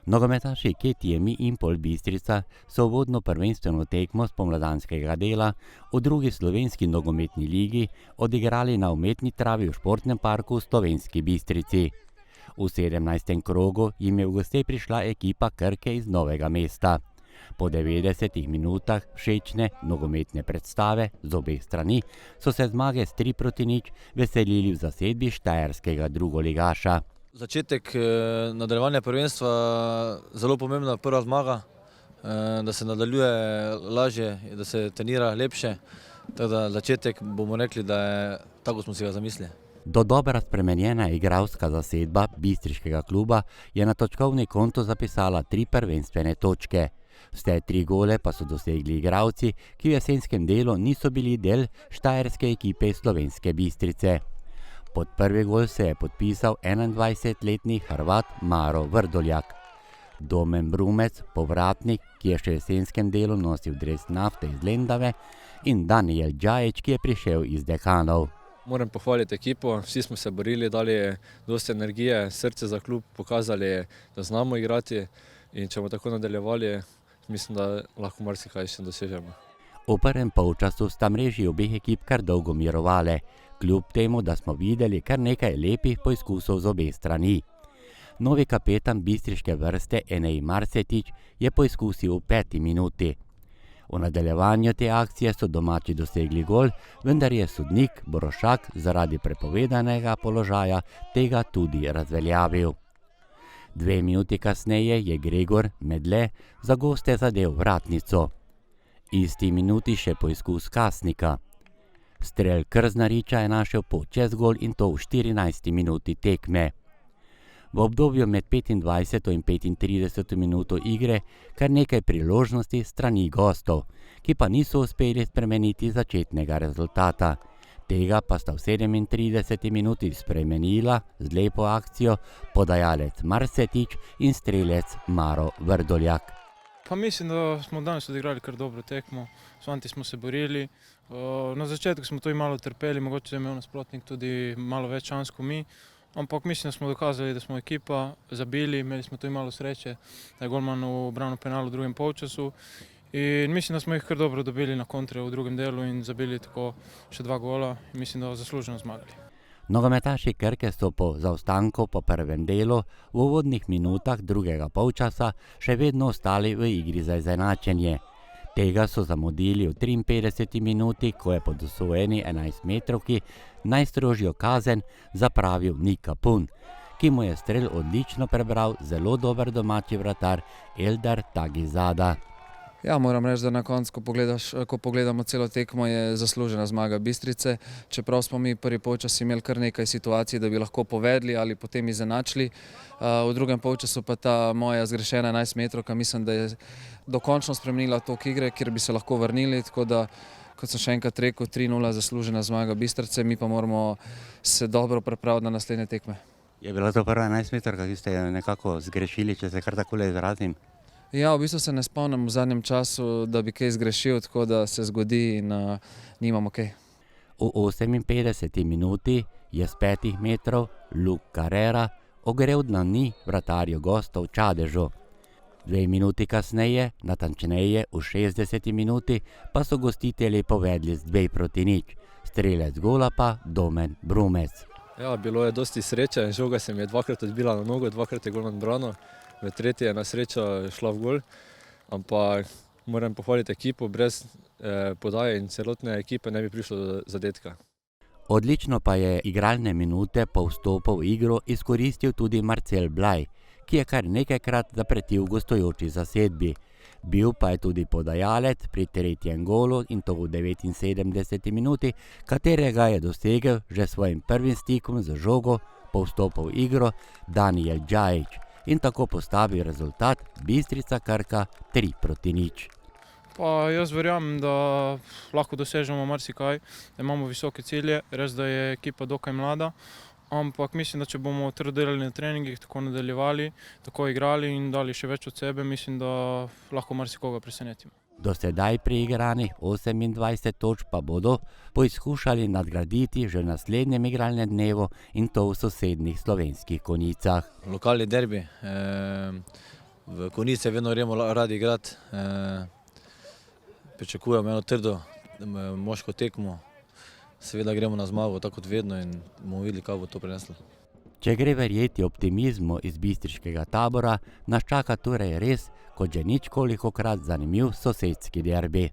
Nogometaši Ketijemi in Pol Bistrica so uvodno prvenstveno tekmo spomladanskega dela v drugi slovenski nogometni ligi odigrali na umetni travi v športnem parku v Slovenski Bistrici. V 17. krogu jim je v goste prišla ekipa Krke iz Novega mesta. Po 90 minutah všečne nogometne predstave z obeh strani so se zmage s 3-0 veselili v zasedbi štajerskega drugoligaša. Začetek nadaljevanja prvenstva, zelo pomembna prva zmaga, da se nadaljuje lažje, da se trenira lepše. Tako da začetek bomo rekli, da je tako, smo si ga zamislili. Do dobra spremenjena igralska zasedba bistriškega kluba je na točkovni konto zapisala 3 prvenstvene točke. Vse 3 gole pa so dosegli igralci, ki v jesenskem delu niso bili del štajerske ekipe Slovenske Bistrice. Pod prvi gol se je podpisal 21-letni Hrvat Maro Vrdoljak. Domen Brumec, povratnik, ki je še v jesenskem delu nosil dres Nafte iz Lendave, in Danijel Džajić, ki je prišel iz Dekanov. Moram pohvaliti ekipo, vsi smo se borili, dali dosti energije, srce za klub, pokazali, da znamo igrati in če bomo tako nadaljevali, mislim, da lahko marsikaj še dosežemo. V prvem polčasu sta mreži obeh ekip kar dolgo mirovale, kljub temu, da smo videli kar nekaj lepih poizkusov z obeh strani. Novi kapetan bistriške vrste Enej Marsetič je poizkusil v 5. minuti. V nadaljevanju te akcije so domači dosegli gol, vendar je sodnik Borošak zaradi prepovedanega položaja tega tudi razveljavil. 2 minuti kasneje je Gregor Medle za goste zadel vratnico. Isti minuti še poizkus Kasnika. Strel Krznariča je našel čez gol in to v 14. minuti tekme. V obdobju med 25. in 35. minuto igre kar nekaj priložnosti strani gostov, ki pa niso uspeli spremeniti začetnega rezultata. Tega pa sta v 37. minuti spremenila z lepo akcijo podajalec Marsetič in strelec Maro Vrdoljak. Pa mislim, da smo danes odigrali kar dobro tekmo, s fanti smo se borili. Na začetku smo to malo trpeli, mogoče je imel nasprotnik tudi malo več šans kot mi, ampak mislim, da smo dokazali, da smo ekipa, zabili, imeli smo tudi malo sreče, da je golman ubranil penal v drugem polčasu. In mislim, da smo jih kar dobro dobili na kontre v drugem delu in zabili tako še 2 gola in mislim, da zasluženo zmagali. Nogometaši Krke so po zaostanku po prvem delu v uvodnih minutah drugega polčasa še vedno ostali v igri za izenačenje. Tega so zamudili v 53. minuti, ko je po dosojeni 11-metrovki najstrožjo kazen zapravil Nik Kapun, ki mu je strel odlično prebral zelo dober domači vratar Eldar Tagizada. Ja, moram reči, da na koncu, ko pogledamo celo tekmo, je zaslužena zmaga Bistrice. Čeprav smo mi prvi polčas imeli kar nekaj situacij, da bi lahko povedli ali potem izenačili. V drugem polčasu pa ta moja zgrešena 11-metrovka, mislim, da je dokončno spremenila tok igre, kjer bi se lahko vrnili. Tako da, kot sem še enkrat rekel, 3-0 zaslužena zmaga Bistrice, mi pa moramo se dobro pripraviti na naslednje tekme. Je bila to prva 11-metrovka, ki ste jo nekako zgrešili, če se kar takole izrazim? Ja, v bistvu se ne spomnim v zadnjem času, da bi kaj zgrešil, tako da se zgodi in nimamo kaj. V 58. minuti je z 5 metrov Luke Carrera ogrel dlani vratarju gostov Čadežu. 2 minuti kasneje, natančneje v 60. minuti, pa so gostitelji povedli z 2-0. Strelec gola pa Domen Brumec. Ja, bilo je dosti sreče, žoga se mi je 2-krat odbila na nogo, 2-krat je golman branil. V tretji je na srečo šla v gol, ampak moram pohvaliti ekipo, brez podaje in celotne ekipe ne bi prišlo do zadetka. Odlično pa je igralne minute po vstopu v igro izkoristil tudi Marcel Blaj, ki je kar nekajkrat zapretil gostujoči zasedbi. Bil pa je tudi podajalec pri 3. golu in to v 79. minuti, katerega je dosegel že svojim prvim stikom z žogo po vstopu v igro Danijel Džajić. In tako postavi rezultat Bistrica Krka 3-0. Pa jaz verjamem, da lahko dosežemo marsikaj, da imamo visoke cilje, res da je ekipa dokaj mlada, ampak mislim, da če bomo trdo delali na treningih, tako nadaljevali, tako igrali in dali še več od sebe, mislim, da lahko marsikoga presenetimo. Do sedaj priigranih 28 točk pa bodo poizkušali nadgraditi že v naslednjem igralnem dnevu in to v sosednjih Slovenskih Konjicah. Lokalni derbi, V Konjice vedno gremo radi igrati. Pričakujemo eno trdo moško tekmo. Seveda gremo na zmago, tako kot vedno, in bomo videli, kaj bo to prineslo. Če gre verjeti optimizmu iz bistriškega tabora, nas čaka torej res, kot že ničkolikokrat zanimiv sosedski derbi.